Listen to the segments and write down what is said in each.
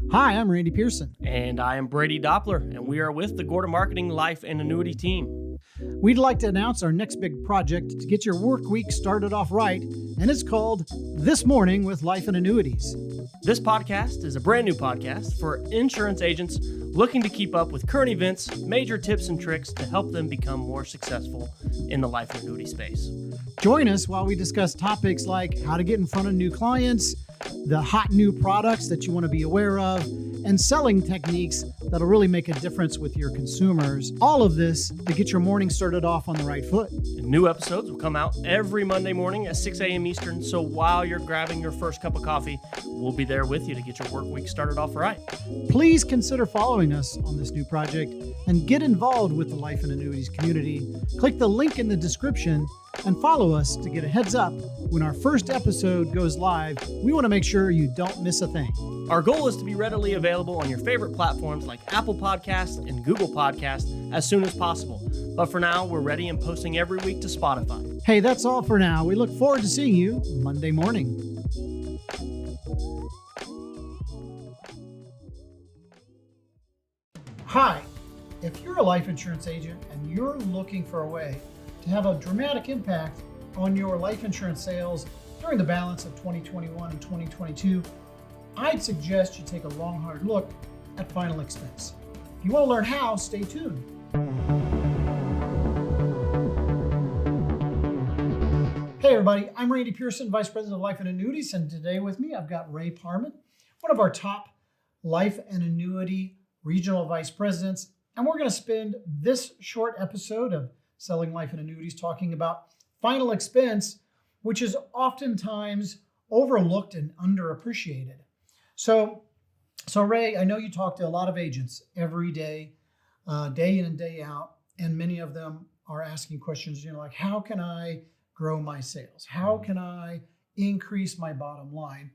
Hi, I'm Randy Pierson. And I am Brady Doppler, and we are with the Gordon Marketing Life and Annuity team. We'd like to announce our next big project to get your work week started off right, and it's called This Morning with Life and Annuities. This podcast is a brand new podcast for insurance agents looking to keep up with current events, major tips and tricks to help them become more successful in the life and annuity space. Join us while we discuss topics like how to get in front of new clients, the hot new products that you want to be aware of, and selling techniques that'll really make a difference with your consumers. All of this to get your morning started off on the right foot. And new episodes will come out every Monday morning at 6 a.m. Eastern, so while you're grabbing your first cup of coffee, we'll be there with you to get your work week started off right. Please consider following us on this new project and get involved with the Life and Annuities community. Click the link in the description and follow us to get a heads up when our first episode goes live. We want to make sure you don't miss a thing. Our goal is to be readily available on your favorite platforms like Apple Podcasts and Google Podcasts as soon as possible. But for now, we're ready and posting every week to Spotify. Hey, that's all for now. We look forward to seeing you Monday morning. Hi, if you're a life insurance agent and you're looking for a way to have a dramatic impact on your life insurance sales during the balance of 2021 and 2022, I'd suggest you take a long, hard look at final expense. If you want to learn how, stay tuned. Hey everybody, I'm Randy Pierson, Vice President of Life and Annuities, and today with me I've got Ray Parman, one of our top life and annuity regional vice presidents, and we're going to spend this short episode of Selling Life and Annuities talking about final expense, which is oftentimes overlooked and underappreciated. So Ray, I know you talk to a lot of agents every day, day in and day out, and many of them are asking questions, like, how can I grow my sales? How can I increase my bottom line?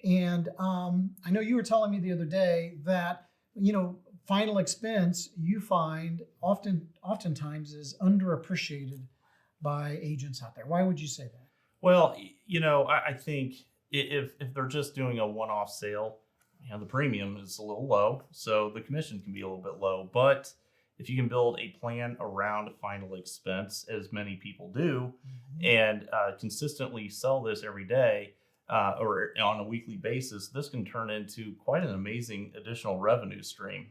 And I know you were telling me the other day that, final expense you find oftentimes is underappreciated by agents out there. Why would you say that? Well, I think if they're just doing a one-off sale, the premium is a little low, so the commission can be a little bit low. But if you can build a plan around final expense, as many people do, and consistently sell this every day or on a weekly basis, this can turn into quite an amazing additional revenue stream.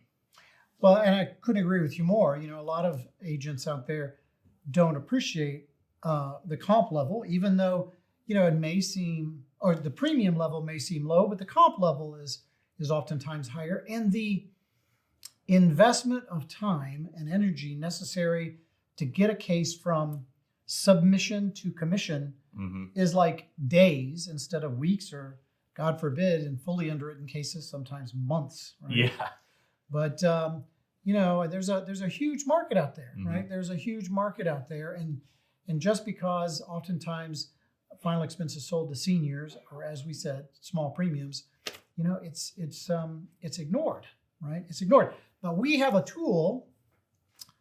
Well, and I couldn't agree with you more. A lot of agents out there don't appreciate the comp level, even though, it may seem, or the premium level may seem low, but the comp level is oftentimes higher. And the investment of time and energy necessary to get a case from submission to commission is like days instead of weeks, or God forbid, in fully underwritten cases, sometimes months. Right? Yeah. But, there's a huge market out there, right? There's a huge market out there. And just because oftentimes final expense is sold to seniors, or as we said, small premiums, it's ignored, right? It's ignored. But we have a tool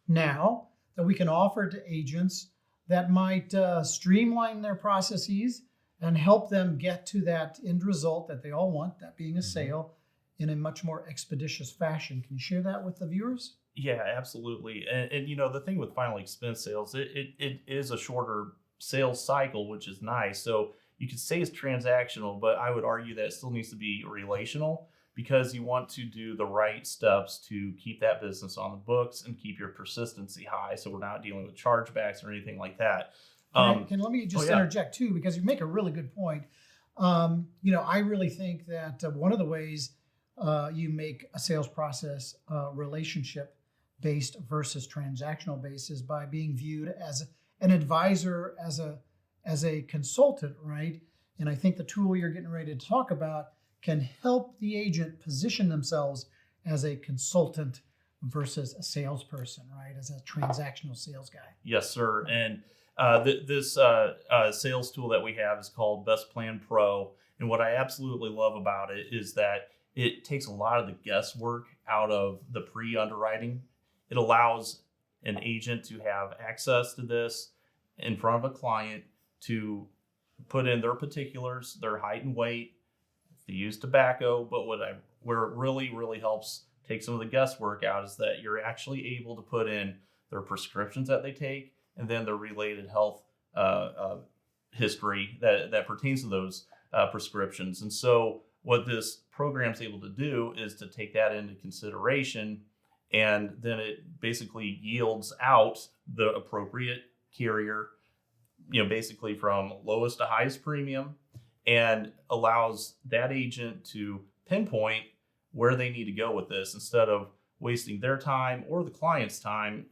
now that we can offer to agents that might streamline their processes and help them get to that end result that they all want, that being a sale, in a much more expeditious fashion. Can you share that with the viewers? Yeah, absolutely. And the thing with final expense sales, it is a shorter sales cycle, which is nice. So you could say it's transactional, but I would argue that it still needs to be relational, because you want to do the right steps to keep that business on the books and keep your persistency high, so we're not dealing with chargebacks or anything like that. Let me just interject too, because you make a really good point. I really think that one of the ways you make a sales process relationship based versus transactional based is by being viewed as an advisor, as a consultant, right? And I think the tool you're getting ready to talk about can help the agent position themselves as a consultant versus a salesperson, right? As a transactional sales guy. Yes, sir. And this sales tool that we have is called Best Plan Pro. And what I absolutely love about it is that it takes a lot of the guesswork out of the pre-underwriting. It allows an agent to have access to this in front of a client to put in their particulars, their height and weight, if they use tobacco. But where it really helps take some of the guesswork out is that you're actually able to put in their prescriptions that they take and then the related health history that pertains to those prescriptions. And so what this program is able to do is to take that into consideration, and then it basically yields out the appropriate carrier, basically from lowest to highest premium, and allows that agent to pinpoint where they need to go with this instead of wasting their time or the client's time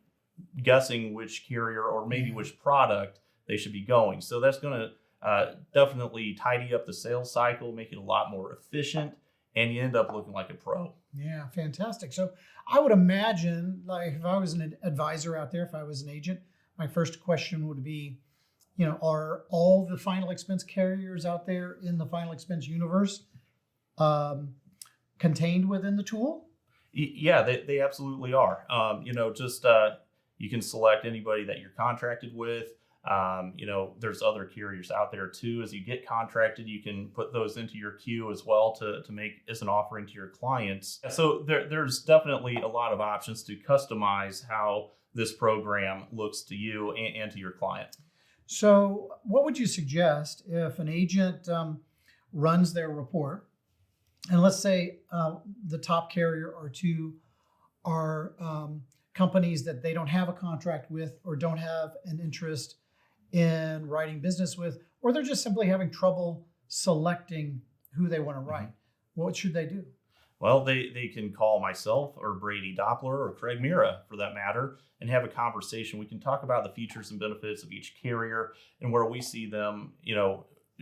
guessing which carrier or maybe which product they should be going. So that's going to definitely tidy up the sales cycle, make it a lot more efficient, and you end up looking like a pro. Yeah, fantastic. So I would imagine, like, if I was an advisor out there, if I was an agent, my first question would be, are all the final expense carriers out there in the final expense universe contained within the tool? Yeah, they absolutely are. You can select anybody that you're contracted with. There's other carriers out there too. As you get contracted, you can put those into your queue as well to make as an offering to your clients. So there's definitely a lot of options to customize how this program looks to you and to your client. So what would you suggest if an agent runs their report, and let's say the top carrier or two are companies that they don't have a contract with or don't have an interest in writing business with, or they're just simply having trouble selecting who they want to write? What should they do? Well, they can call myself or Brady Doppler or Craig Mira for that matter and have a conversation. We can talk about the features and benefits of each carrier and where we see them,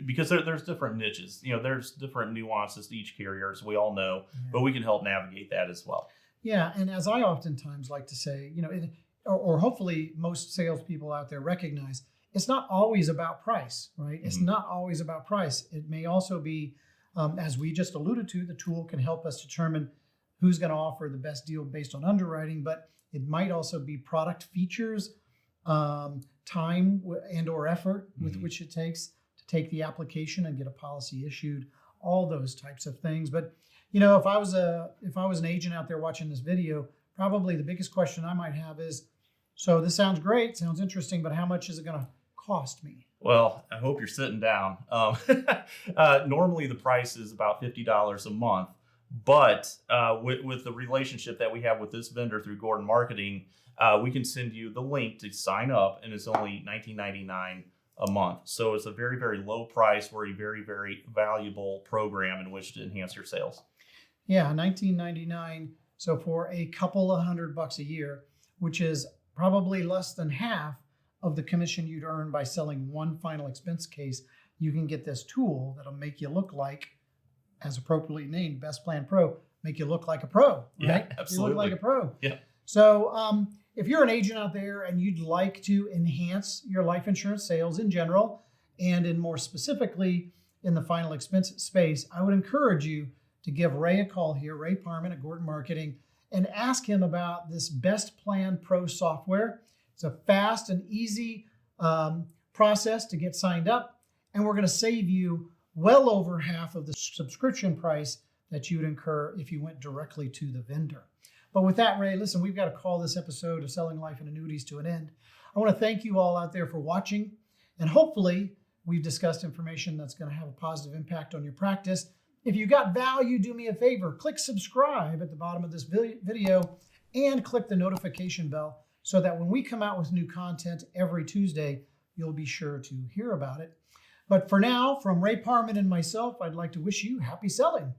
because there's different niches. There's different nuances to each carrier, as we all know, but we can help navigate that as well. Yeah, and as I oftentimes like to say, or hopefully most salespeople out there recognize, it's not always about price, right? It's not always about price. It may also be, as we just alluded to, the tool can help us determine who's going to offer the best deal based on underwriting, but it might also be product features, time and or effort with which it takes to take the application and get a policy issued, all those types of things. But if I was an agent out there watching this video, probably the biggest question I might have is, so this sounds great, sounds interesting, but how much is it going to cost me? Well, I hope you're sitting down. Normally the price is about $50 a month, but with the relationship that we have with this vendor through Gordon Marketing, we can send you the link to sign up, and it's only $19.99 a month. So it's a very, very low price for a very, very valuable program in which to enhance your sales. Yeah, $19.99. So for a couple of $100 a year, which is probably less than half of the commission you'd earn by selling one final expense case, you can get this tool that'll make you look like, as appropriately named, Best Plan Pro, make you look like a pro, right? Yeah, absolutely. You look like a pro. Yeah. So if you're an agent out there and you'd like to enhance your life insurance sales in general, and in more specifically in the final expense space, I would encourage you to give Ray a call here, Ray Parman at Gordon Marketing, and ask him about this Best Plan Pro software. It's a fast and easy process to get signed up, and we're going to save you well over half of the subscription price that you would incur if you went directly to the vendor. But with that, Ray, listen, we've got to call this episode of Selling Life and Annuities to an end. I want to thank you all out there for watching, and hopefully we've discussed information that's going to have a positive impact on your practice. If you got value, do me a favor, click subscribe at the bottom of this video and click the notification bell so that when we come out with new content every Tuesday, you'll be sure to hear about it. But for now, from Ray Parman and myself, I'd like to wish you happy selling.